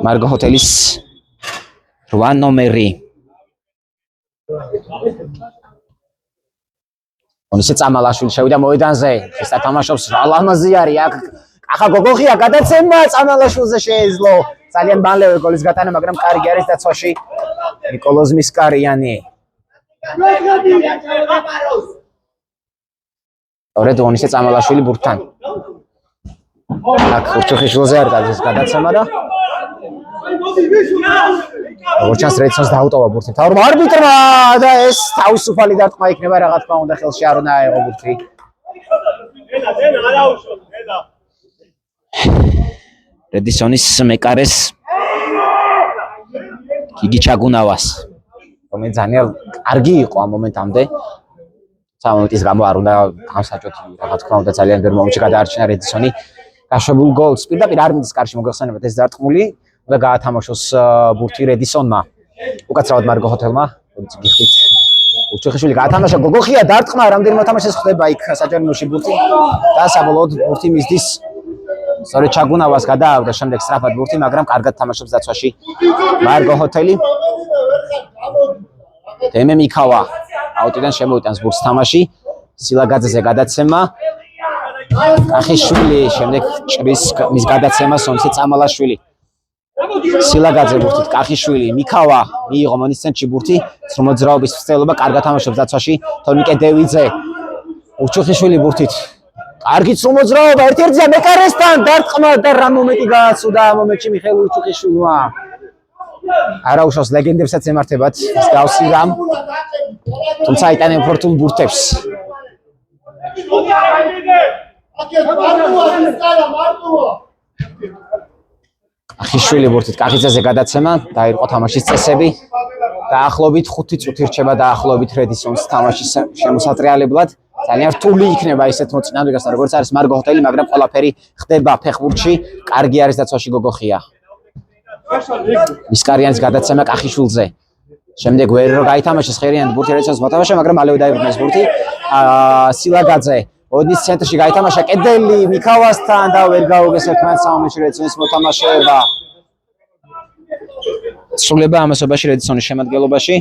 მარგო ჰოთელის 8 ნომერი. ონისე წამალაშვილი შევიდა მოედანზე, ეს თამაშობს ლამაზიარი აქ ახა გოგოხია გადაცემა წამალაშვილზე შეეძლო ძალიან მალევე გოლის გატანა, მაგრამ კარგი არის დაცვაში ნიკოლოზ მისკარიანი. ორედ ონისე წამალაშვილი ბურთთან აქ უჩუხიშვილზე არ გადის გადაცემა და როგორც რეცონს დაუტოვა ბურთი თავრმა არბიტრმა და ეს თავისუფალი დარტყმა იქნება რა თქმა უნდა ხელში არ უნდა აეღო ბურთი. რედისონის მეკარეს გიგი ჩაგუნავას რომელიც ძალიან კარგი იყო ამ მომენტამდე. სამომენტის გამო არ უნდა გამსაჭოთ რა თქმა უნდა ძალიან ვერ მომენტში გადაარჩინა რედისონი გაშვებულ გოლს. პირდაპირ არმინის კარში მოგეხსენებათ ეს დარტყმული და გაათამაშოს ბურთი რედისონმა. უკაცრავად მარგო ჰოთელმა გიხდით უჩუხიშვილი გაათამაშა გოგოხია დარტყმა რამდენიმე მოთამაშეს ხდება იქ საჯარიმოში ბურთი და საბოლოოდ ბურთი მისდის სწორედ ჩაგუნავას გადააგდა შემდეგ სწრაფად ბურთი, მაგრამ კარგად თამაშობს დაცვაში მარგო ჰოთელი. დემე მიქავა აუტიდან შემოიტანს ბურთს თამაში, სილაგაძეზე გადაცემა კახიშვილი, შემდეგ ჭრის მის გადაცემას ონისე წამალაშვილი. სილაგაძე ბურთით კახიშვილი, მიქავა მიიღო მონის ცენტრში ბურთი, მოძრაობის მცდელობა, კარგად თამაშობს დაცვაში თონიკე დევიძე. უჩუხიშვილი ბურთით კარგი მოძრაობა ერთ-ერთზე მეკარესთან დარტყმა და რა მომენტი გააცუდა ამ მომენტში მიხეილ უჩუხიშვილმა. არაუშავს ლეგენდებსაც ემართებათ მსგავსი რამ, თუმცა იტანენ ფორტულ ბურთებს. კახიშვილი ბურთით კახიძეზე გადაცემა, დაირყო თამაშის წესები. დაახლოებით 5 წუთი რჩება დაახლოებით რედისონს თამაშის შემოსატრიალებლად. ძალიან რთული იქნება ისეთ მოწინააღმდეგესთან როგორც არის მარგო ჰოთელი, მაგრამ ყველაფერი ხდება ფეხბურთში. კარგი არის დაცვაში გოგოხია. მისკარიანის გადაცემა კახიშვილზე. შემდეგ ვერ გაითამაშეს ხერიანი ბურთი რედისონს მოთამაშე, მაგრამ მალევე დაიბრუნეს ბურთი. სილაგაძე ოდის ცენტრში გაითამაშა კედელი მიქავასთან და ვერ გაუგეს ერთმანეთს საომეში რედისონის მოთამაშეება. სრულება ამასობაში რედისონის შემადგენლობაში.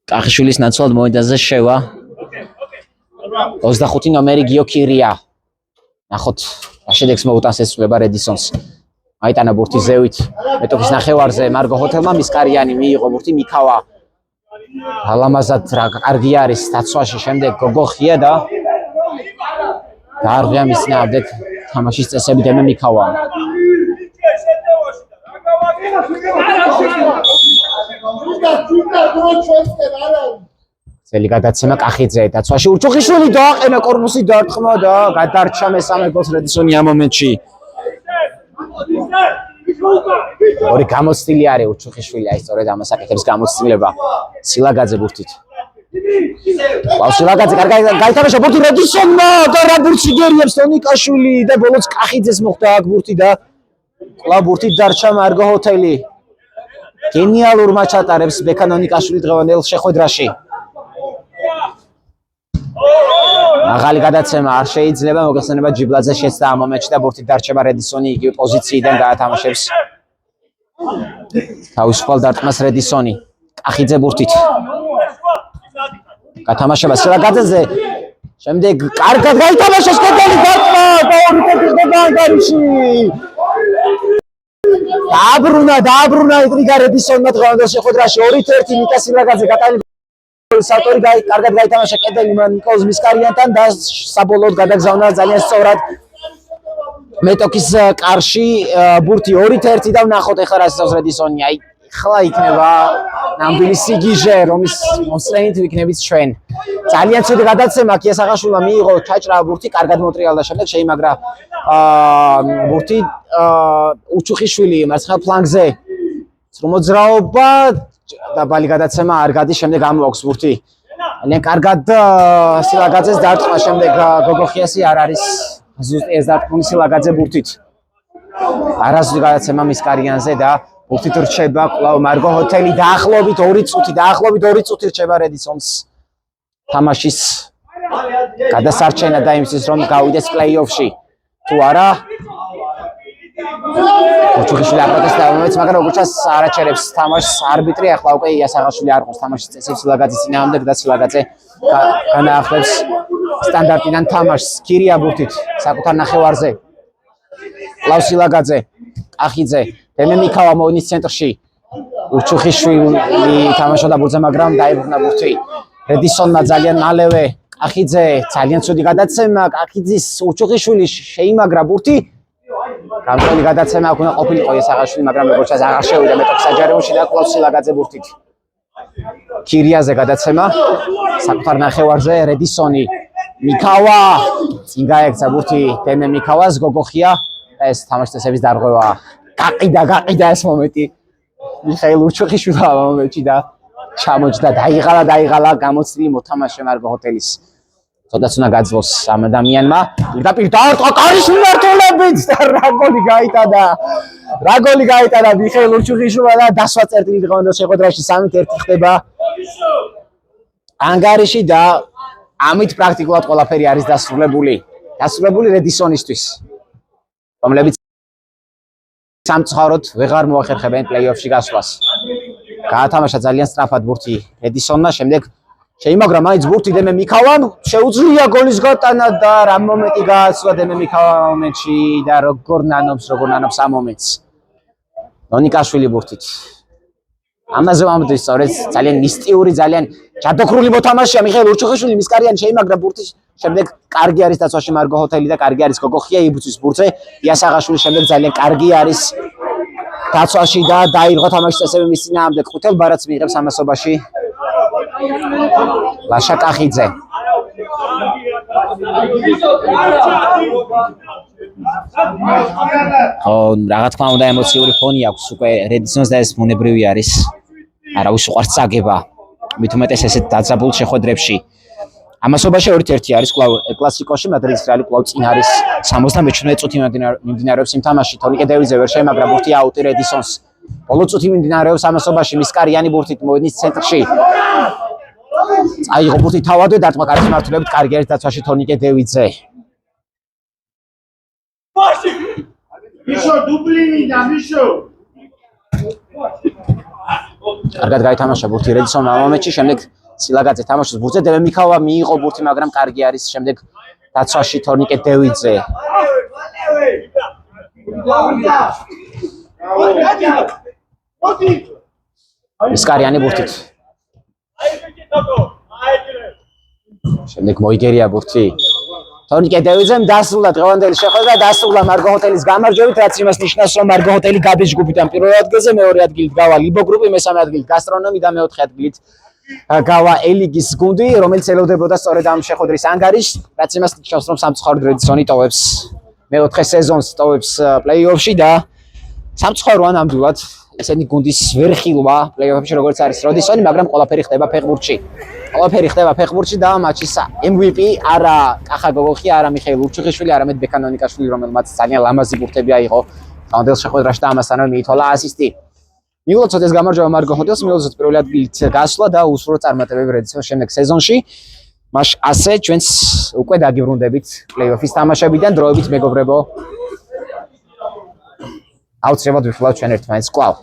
კახიშვილის ნაცვლად მოედანზე შევა 25 ნომერი გიოქირია. ნახოთ რა შედეგს მოუტანს ეს სრულება რედისონს. აიტანა ბურთი ზევით მეტოქის ნახევარზე მარგო ჰოთელმა, მისკარიანი მიიღო ბურთი, მიქავა ალამაზად რა კარგი არის დაცვაში, შემდეგ გოგოხია და დაარღვია მის ნამდვილ თამაშის წესები დემე მიქავა. ძელი გადაცემა კახიძე დაცვაში, უჩუხიშვილი დააყენა კორპუსი დარტყმა და გადარჩა მესამე გოლს რედისონი ამ მომენტში. ორი გამოცდილი არის უჩუხიშვილი, აი სწორედ ამას აკეთებს გამოცდილება. სილაგაძე ბურთით. სილაგაძე კარგი გაითამაშა ბურთი რედისონმა და რა ბურთი გერიებს თონიკაშვილი და ბოლოს კახიძეს მოხდა აქ ბურთი და კვლავ ბურთით დარჩა მარგო ჰოთელი. გენიალურ მატჩს ატარებს ბექანონიკაშვილი დღევანდელ შეხვედრაში. მაღალი გადაცემა არ შეიძლება, მოგეხსენება ჯიბლაძე შეცდა ამ მომენტში და ბურთით დარჩება რედისონი იგივე პოზიციიდან გაათამაშებს თავისუფალ დარტყმას რედისონი. კახიძე ბურთით გათამაშება სილაგაძეზე, შემდეგ კარგად გაითამაშეს კედელი დარტყმა და ორი ტექნიკა ხდება ანგარიში. დააბრუნა ტრიგა რედისონმა დღევანდელ შეხვედრაში 2-1 ნიკა სილაგაძე გატანილი სატორი კარგად გაითამაშა კედელი ნიკოლოზ მისკარიანთან და საბოლოოდ გადაგზავნა ძალიან სწორად მეტოქის კარში ბურთი 2-1 და ვნახოთ ეხლა რა ისწავს რედისონი. აი ხლა იქნება ნამდვილი სიგიჟე, რომის მოსწრენით ვიქნებით ჩვენ. ძალიან ცუდი გადაცემა კიასაღაშვილმა მიიღო ჩაჭრა ბურთი, კარგად მოტრიალდა, შემდეგ შეიმაგრა ბურთი უჩუხიშვილი მარცხენა ფლანგზე. მოძრაობა და ბალი გადაცემა არ გადის, შემდეგ ამოაქვს ბურთი ძალიან კარგად სილაგაძეს დარტყმა, შემდეგ გოგოხიასი არ არის ზუსტი ეს დარტყმული სილაგაძე ბურთით. არასდროს გადაცემა მისკარიანზე და ბურთით რჩება კვლავ მარგო ჰოთელი დაახლოებით 2 წუთი რჩება რედისონს თამაშის გადასარჩენა და იმისთვის რომ გავიდეს პლეი-ოფში. თუ არა უჩუხიშვილი აპროტესტა მომეც, მაგრამ როგორც ჩანს არაჩერებს თამაშს არბიტრი, ახლა უკვე იასაღაშვილი არ ყავს თამაშის წესებს სილაგაძის წინააღმდეგ და სილაგაძე განაახლებს სტანდარტიდან თამაშს. ქირია ბურთით საკუთარ ნახევარზე. კვლავ სილაგაძე, კახიძე, დემე მიქავა მოინის ცენტრში. უჩუხიშვილი თამაშობდა ბურთზე, მაგრამ დაიბრუნა ბურთი. რედისონმა ძალიან მალევე კახიძე ძალიან ცუდი გადაცემა, კახიძის უჩუხიშვილი შეიმაგრა ბურთი. გამწველი გადაცემა აქვს უნდა ყოფილიყო იასაღაშვილი, მაგრამ როგორც ჩანს აღარ შევიდა მეტოქ საჯარიმოში და კვლავ სილაგაძე ბურთით. ქირიაზე გადაცემა საკუთარ ნახევარზე რედისონი მიქავა წინ გაექცა ბურთი დემე მიქავას გოგოხია და ეს თამაშის წესების დარღვევა. გაყიდა ეს მომენტი მიხეილ უჩუხიშვილმა მომენტში და ჩამოჯდა დაიღალა გამოცდილი მოთამაშე მარგო ჰოთელის. ცოტაც უნდა გაძლოს ამ ადამიანმა. პირდაპირ დაარტყა კარის მიმართულებით და რა გოლი გაიტანა მიხეილ უჩუხიშვილმა და დასვა წერტილი დღევანდელ შეხვედრაში 3-1 ხდება ანგარიში და ამით პრაქტიკულად ყველაფერი არის დასრულებული რედისონისთვის, რომლებიც სამწუხაროდ ვეღარ მოახერხებენ პლეი-ოფში გასვლას. გაათამაშა ძალიან სწრაფად ბურთი რედისონმა, შემდეგ შეიმაგრა მაინც ბურთი დემე მიქავამ, შეუძლია გოლის გატანა და რა მომენტი გააცვა დემე მიქავა მომენტში და როგორ ნანობს ამ მომენტს. ნონიკაშვილი ბურთით. ამაზე ვამბობთ სწორედ ძალიან მისტიური, ძალიან ჯადოქრული მოთამაშეა მიხეილ უჩუხიშვილი, მისკარიანი შეიმაგრა ბურთის, შემდეგ კარგი არის დაცვაში მარგო ჰოთელი და კარგი არის გოგოხია იბუცის ბურთზე. იასაღაშვილი შემდეგ ძალიან კარგი არის დაცვაში და დაირღვა თამაშის წესები მის წინააღმდეგ. ყუთელ ბარათს მიიღებს ამასობაში ლაშა კახიძე. რა თქმა უნდა ემოციური ფონი აქვს უკვე რედისონს და ეს ბუნებრივი არის. არა უშუყარს წაგება. მით უმეტეს ესეთ დაძაბულ შეხვედრებში. ამასობაში 2-1 არის კვლავ კლასიკოში, მადრიდის რეალი კვლავ წინ არის 77 წუთი მიმდინარეობს იმ თამაში. თონიკე დევიძე ვერ შეემაგრა ბურთი აუტი რედისონს. ბოლო წუთი მიმდინარეობს ამასობაში მისკარიანი ბურთით მოედნის ცენტრში. წაიღო ბურთი თავადვე დარტყმა კარის მართულებით, კარგი არის დაცვაში თონიკე დევიძე. მიშო დუბლინი და მიშო. კარგად გაითამაშა ბურთი რედისონმა ამ მომენტში, შემდეგ სილაგაძე თამაშობს ბურთზე, დემე მიქავა მიიღო ბურთი, მაგრამ კარგი არის შემდეგ დაცვაში თონიკე დევიძე. მისკარიანი ბურთით. შემდეგ მოიგერია ბურთი. თონიკე დევიძემ დასრულა დღევანდელი შეხვედრა, დასრულა მარგო ჰოთელის გამარჯვებით, რაც იმას ნიშნავს, რომ მარგო ჰოთელი გადის ჯგუფიდან პირველ ადგილზე, მეორე ადგილით გავა ლიბო გრუპი, მესამე ადგილით გასტრონომი და მეოთხე ადგილით გავა ელიგის გუნდი, რომელიც ელოდებოდა სწორედ ამ შეხვედრის ანგარიშს, რაც იმას ნიშნავს, რომ სამწუხაროდ რედისონი ტოვებს მეოთხე სეზონს ტოვებს პლეი-ოფში და სამწუხარო ნამდვილად ესენი გუნდის ვერ ხილვა პლეი-ოფში როგორც არის რედისონი, მაგრამ ყველაფერი ხდება ფეხბურთში და მატჩის MVP არა კახა გოგოხია, არა მიხეილ უჩუხიშვილი, არამედ ბეკანონიკაშვილი, რომელმაც ძალიან ლამაზი ბურთები აიღო დღევანდელ შეხვედრაში და ამასთანავე მიითვალა ასისტი. მიულოცოთ ეს გამარჯვება მარგო ჰოთელს, მიულოცოთ პირველი ადგილით გასვლა და უსურო წარმატებები რედისონის შემდეგ სეზონში. მას ასე ჩვენს უკვე დაგიბრუნდებით პლეი-ოფის თამაშებიდან, დროებით მეგობრებო. აუცილებლად ვიხილავთ ჩვენ ერთმანეთს კვლავ.